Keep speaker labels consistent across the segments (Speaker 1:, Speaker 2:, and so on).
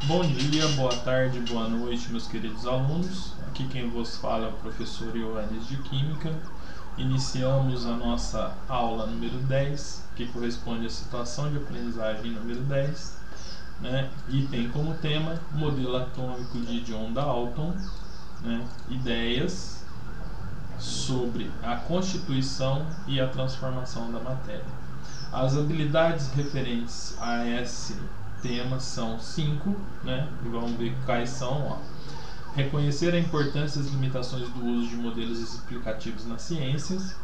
Speaker 1: Bom dia, boa tarde, boa noite, meus queridos alunos. Aqui quem vos fala é o professor Ioannis de Química. Iniciamos a nossa aula número 10, que corresponde à situação de aprendizagem número 10, né? E tem como tema modelo atômico de John Dalton, né? Ideias sobre a constituição e a transformação da matéria. As habilidades referentes a esse temas são 5, né? E vamos ver quais são. Ó. Reconhecer a importância e as limitações do uso de modelos explicativos nas ciências.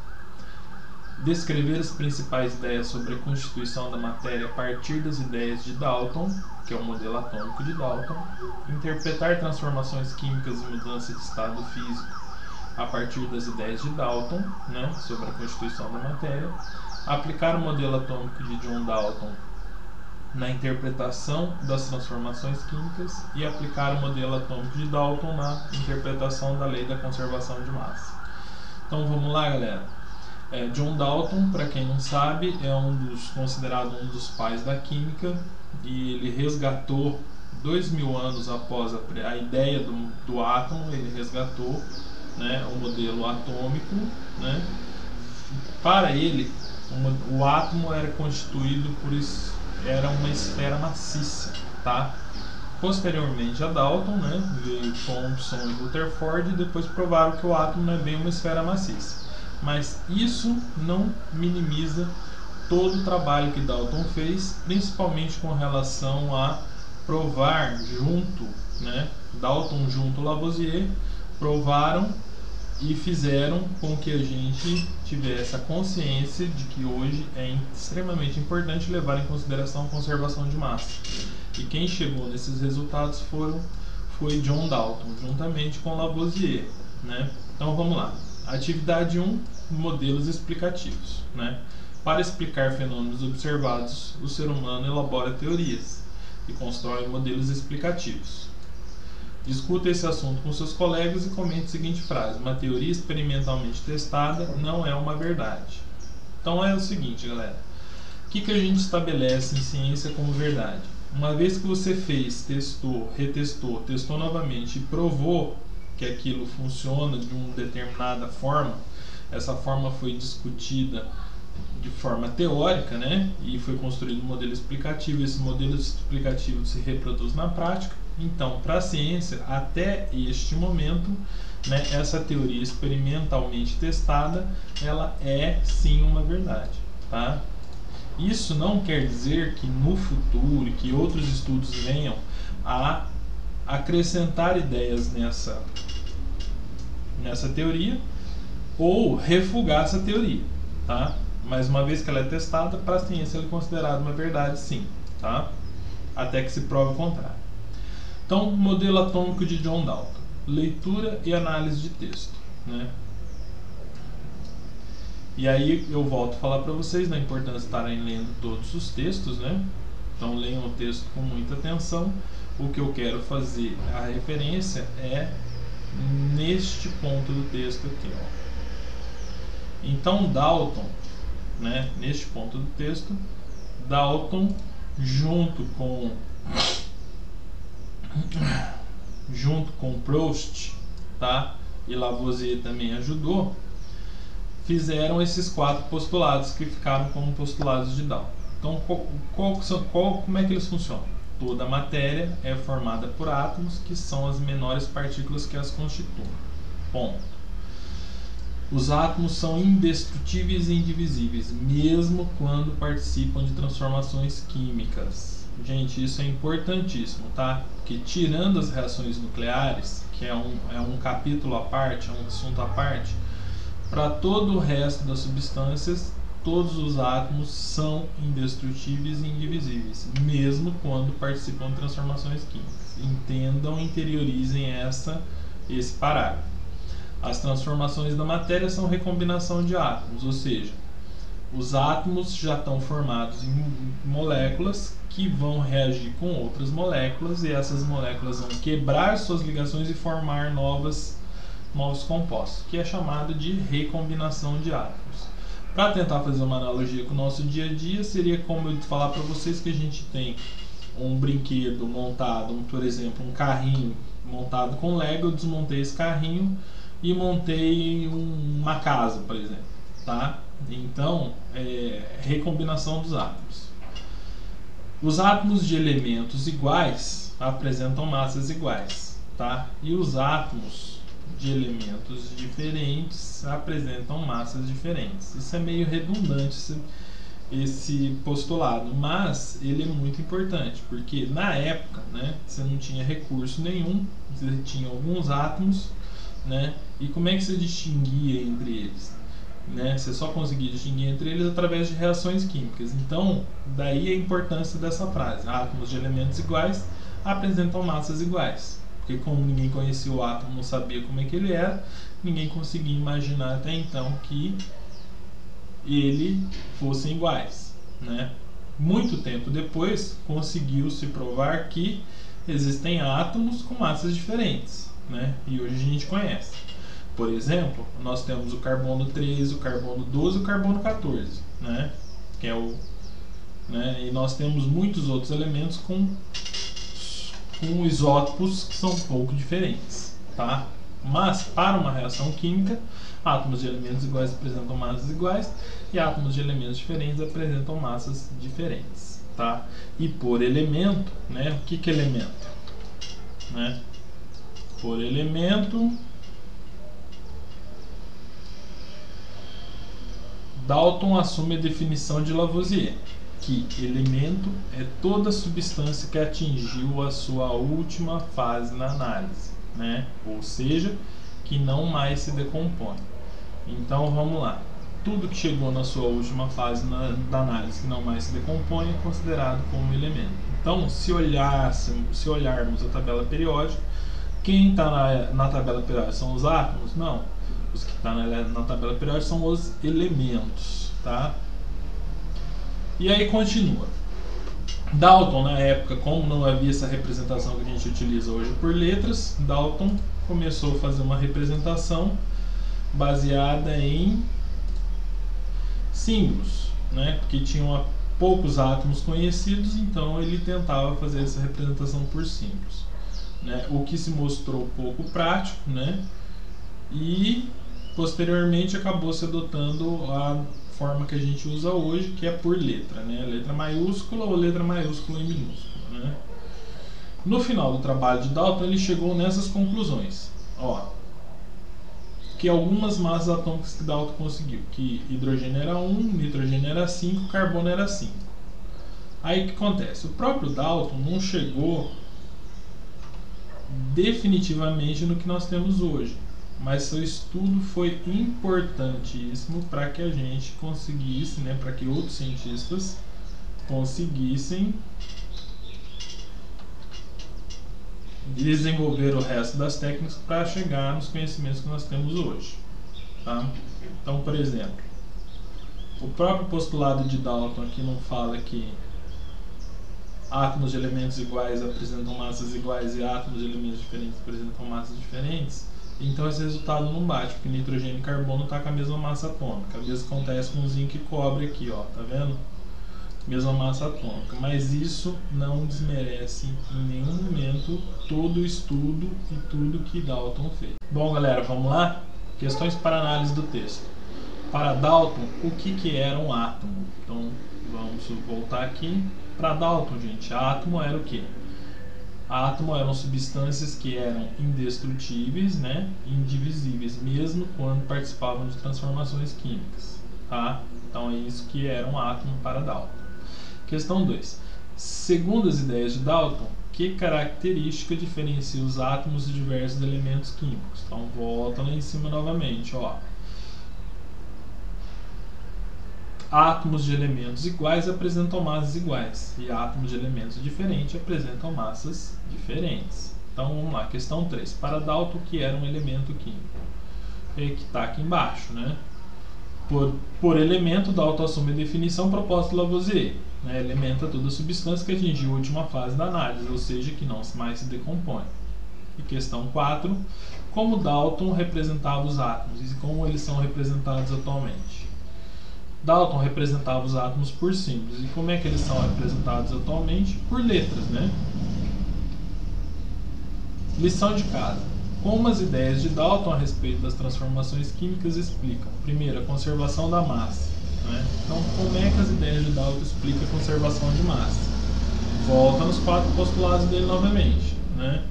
Speaker 1: Descrever as principais ideias sobre a constituição da matéria a partir das ideias de Dalton, que é o modelo atômico de Dalton. Interpretar transformações químicas e mudança de estado físico a partir das ideias de Dalton, né? Sobre a constituição da matéria. Aplicar o modelo atômico de John Dalton na interpretação das transformações químicas e aplicar o modelo atômico de Dalton na interpretação da lei da conservação de massa. Então vamos lá, galera. John Dalton, para quem não sabe, é considerado um dos pais da química, e ele resgatou 2000 anos após a ideia do átomo, ele resgatou, né, o modelo atômico, né? Para ele, o átomo era constituído era uma esfera maciça, tá? Posteriormente a Dalton, né, veio Thomson e Rutherford e depois provaram que o átomo não é bem uma esfera maciça. Mas isso não minimiza todo o trabalho que Dalton fez, principalmente com relação a provar junto, né, Dalton junto a Lavoisier, provaram e fizeram com que a gente tivesse a consciência de que hoje é extremamente importante levar em consideração a conservação de massa. E quem chegou nesses resultados foi John Dalton, juntamente com Lavoisier, né? Então vamos lá. Atividade 1, modelos explicativos, né? Para explicar fenômenos observados, o ser humano elabora teorias e constrói modelos explicativos. Discuta esse assunto com seus colegas e comente a seguinte frase: uma teoria experimentalmente testada não é uma verdade. Então é o seguinte, galera. O que a gente estabelece em ciência como verdade? Uma vez que você fez, testou, retestou, testou novamente e provou que aquilo funciona de uma determinada forma, essa forma foi discutida de forma teórica, né? E foi construído um modelo explicativo. Esse modelo explicativo se reproduz na prática. Então, para a ciência, até este momento, né, essa teoria experimentalmente testada, ela é sim uma verdade, tá? Isso não quer dizer que no futuro, que outros estudos venham a acrescentar ideias nessa teoria ou refugar essa teoria, tá? Mas uma vez que ela é testada, para a ciência ela é considerada uma verdade sim, tá? Até que se prove o contrário. Então, modelo atômico de John Dalton. Leitura e análise de texto, né? E aí eu volto a falar para vocês da importância de estarem lendo todos os textos, né? Então leiam o texto com muita atenção. O que eu quero fazer, a referência é neste ponto do texto aqui, ó. Então Dalton, né, neste ponto do texto, Dalton junto com Proust, tá? E Lavoisier também ajudou, fizeram esses 4 postulados que ficaram como postulados de Dalton. Então, como é que eles funcionam? Toda matéria é formada por átomos, que são as menores partículas que as constituem. Ponto. Os átomos são indestrutíveis e indivisíveis, mesmo quando participam de transformações químicas. Gente, isso é importantíssimo, tá? Porque tirando as reações nucleares, que é um capítulo à parte, é um assunto à parte, para todo o resto das substâncias, todos os átomos são indestrutíveis e indivisíveis, mesmo quando participam de transformações químicas. Entendam, interiorizem esse parágrafo. As transformações da matéria são recombinação de átomos, ou seja, os átomos já estão formados em moléculas que vão reagir com outras moléculas, e essas moléculas vão quebrar suas ligações e formar novos compostos, que é chamado de recombinação de átomos. Para tentar fazer uma analogia com o nosso dia a dia, seria como eu falar para vocês que a gente tem um brinquedo montado, por exemplo, um carrinho montado com Lego, eu desmontei esse carrinho e montei uma casa, por exemplo, tá? Então, recombinação dos átomos. Os átomos de elementos iguais apresentam massas iguais, tá? E os átomos de elementos diferentes apresentam massas diferentes. Isso é meio redundante, esse postulado, mas ele é muito importante, porque na época, né, você não tinha recurso nenhum, você tinha alguns átomos, né, e como é que você distinguia entre eles? Né, você só conseguia distinguir entre eles através de reações químicas. Então, daí a importância dessa frase: átomos de elementos iguais apresentam massas iguais. Porque como ninguém conhecia o átomo, não sabia como é que ele era, ninguém conseguia imaginar até então que ele fossem iguais, né? Muito tempo depois, conseguiu-se provar que existem átomos com massas diferentes, né? E hoje a gente conhece. Por exemplo, nós temos o carbono 13, o carbono 12 e o carbono 14, né? Que é o, né? E nós temos muitos outros elementos com isótopos que são um pouco diferentes, tá? Mas para uma reação química, átomos de elementos iguais apresentam massas iguais e átomos de elementos diferentes apresentam massas diferentes, tá? E por elemento, né? O que é elemento? Né? Por elemento, Dalton assume a definição de Lavoisier, que elemento é toda substância que atingiu a sua última fase na análise, né? Ou seja, que não mais se decompõe. Então vamos lá, tudo que chegou na sua última fase da análise que não mais se decompõe é considerado como elemento. Então, se olharmos a tabela periódica, quem está na tabela periódica são os átomos? Não, os que estão na tabela periódica são os elementos, tá? E aí continua. Dalton, na época, como não havia essa representação que a gente utiliza hoje por letras, Dalton começou a fazer uma representação baseada em símbolos, né? Porque tinham poucos átomos conhecidos, então ele tentava fazer essa representação por símbolos, né? O que se mostrou pouco prático, né? E posteriormente acabou se adotando a forma que a gente usa hoje, que é por letra, né? Letra maiúscula ou letra maiúscula em minúscula, né? No final do trabalho de Dalton, ele chegou nessas conclusões, ó, que algumas massas atômicas que Dalton conseguiu, que hidrogênio era 1, nitrogênio era 5, carbono era 5. Aí o que acontece? O próprio Dalton não chegou definitivamente no que nós temos hoje, mas seu estudo foi importantíssimo para que a gente conseguisse, né, para que outros cientistas conseguissem desenvolver o resto das técnicas para chegar nos conhecimentos que nós temos hoje, tá? Então, por exemplo, o próprio postulado de Dalton aqui não fala que átomos de elementos iguais apresentam massas iguais e átomos de elementos diferentes apresentam massas diferentes. Então esse resultado não bate, porque nitrogênio e carbono está com a mesma massa atômica. Às vezes acontece com zinco e cobre aqui, ó, tá vendo? Mesma massa atômica, mas isso não desmerece em nenhum momento todo o estudo e tudo que Dalton fez. Bom, galera, vamos lá? Questões para análise do texto. Para Dalton, o que era um átomo? Então, vamos voltar aqui. Para Dalton, gente, átomo era o quê? Átomo eram substâncias que eram indestrutíveis, né? Indivisíveis, mesmo quando participavam de transformações químicas, tá? Então, é isso que era um átomo para Dalton. Questão 2. Segundo as ideias de Dalton, que característica diferencia os átomos de diversos elementos químicos? Então, volta lá em cima novamente, ó. Átomos de elementos iguais apresentam massas iguais e átomos de elementos diferentes apresentam massas diferentes. Então, vamos lá. Questão 3. Para Dalton, o que era um elemento químico? É que está aqui embaixo, né? Por elemento, Dalton assume a definição proposta por Lavoisier. Né? Elemento é toda substância que atingiu a última fase da análise, ou seja, que não mais se decompõe. E questão 4. Como Dalton representava os átomos e como eles são representados atualmente? Dalton representava os átomos por símbolos. E como é que eles são representados atualmente? Por letras, né? Lição de casa. Como as ideias de Dalton a respeito das transformações químicas explicam? Primeiro, a conservação da massa. Né? Então, como é que as ideias de Dalton explicam a conservação de massa? Volta nos 4 postulados dele novamente. Né?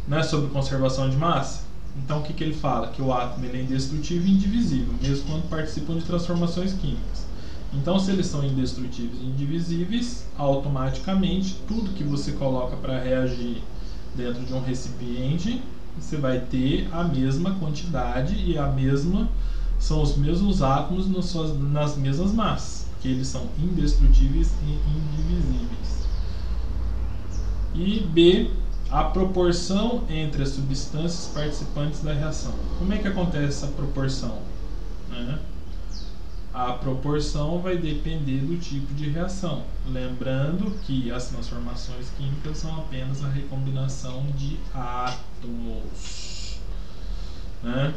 Speaker 1: Não é sobre conservação de massa? Então, o que ele fala? Que o átomo ele é indestrutível e indivisível, mesmo quando participam de transformações químicas. Então, se eles são indestrutíveis e indivisíveis, automaticamente, tudo que você coloca para reagir dentro de um recipiente, você vai ter a mesma quantidade e são os mesmos átomos nas mesmas massas, porque eles são indestrutíveis e indivisíveis. E B, a proporção entre as substâncias participantes da reação. Como é que acontece essa proporção? Né? A proporção vai depender do tipo de reação. Lembrando que as transformações químicas são apenas a recombinação de átomos. Né?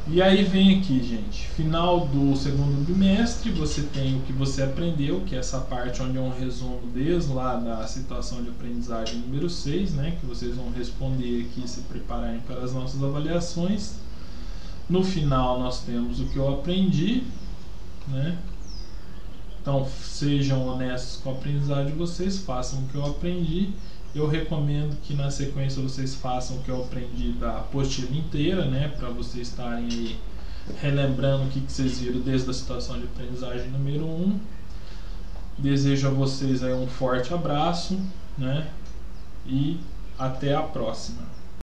Speaker 1: E aí vem aqui, gente, final do segundo bimestre, você tem o que você aprendeu, que é essa parte onde é um resumo desde lá da situação de aprendizagem número 6, né, que vocês vão responder aqui, se prepararem para as nossas avaliações. No final nós temos o que eu aprendi, né? Então sejam honestos com a aprendizagem de vocês, façam o que eu aprendi. Eu recomendo que na sequência vocês façam o que eu aprendi da apostila inteira, né? Para vocês estarem aí relembrando o que vocês viram desde a situação de aprendizagem número 1. Desejo a vocês aí um forte abraço, né? E até a próxima.